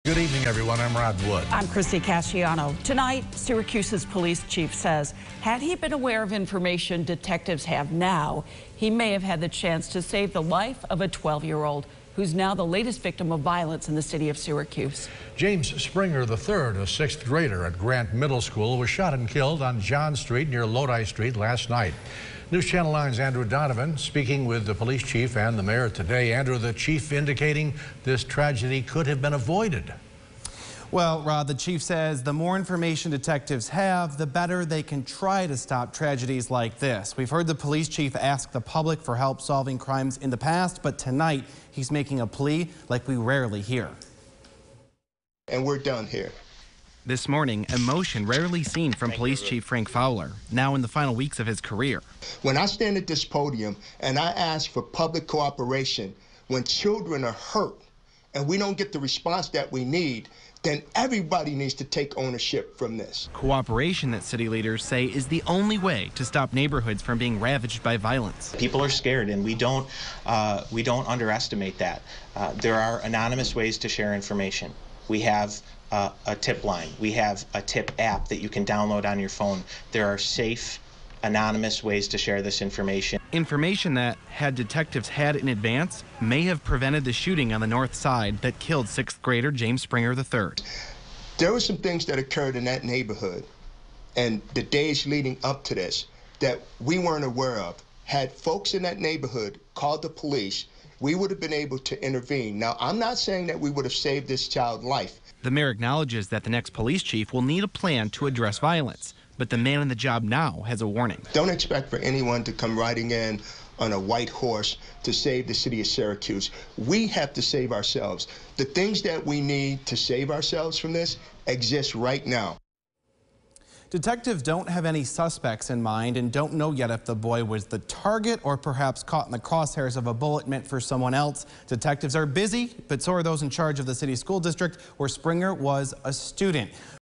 Good evening, everyone. I'm Rod Wood. I'm Christy Casciano. Tonight, Syracuse's police chief says, had he been aware of information detectives have now, he may have had the chance to save the life of a 12-year-old who's now the latest victim of violence in the city of Syracuse. James Springer III, a sixth grader at Grant Middle School, was shot and killed on John Street near Lodi Street last night. News Channel 9's Andrew Donovan speaking with the police chief and the mayor today. Andrew, the chief indicating this tragedy could have been avoided. Well, Rod, the chief says the more information detectives have, the better they can try to stop tragedies like this. We've heard the police chief ask the public for help solving crimes in the past, but tonight he's making a plea like we rarely hear. And we're done here. This morning, emotion rarely seen from Police Chief Frank Fowler, now in the final weeks of his career. When I stand at this podium and I ask for public cooperation, when children are hurt and we don't get the response that we need, then everybody needs to take ownership from this. Cooperation that city leaders say is the only way to stop neighborhoods from being ravaged by violence. People are scared, and we don't underestimate that. There are anonymous ways to share information. We have a tip line. We have a tip app that you can download on your phone. There are safe, anonymous ways to share this information. Information that, had detectives had in advance, may have prevented the shooting on the north side that killed sixth grader James Springer III. There were some things that occurred in that neighborhood and the days leading up to this that we weren't aware of. Had folks in that neighborhood called the police, we would have been able to intervene. Now, I'm not saying that we would have saved this child's life. The mayor acknowledges that the next police chief will need a plan to address violence, but the man on the job now has a warning. Don't expect for anyone to come riding in on a white horse to save the city of Syracuse. We have to save ourselves. The things that we need to save ourselves from this exist right now. Detectives don't have any suspects in mind and don't know yet if the boy was the target or perhaps caught in the crosshairs of a bullet meant for someone else. Detectives are busy, but so are those in charge of the city school district where Springer was a student.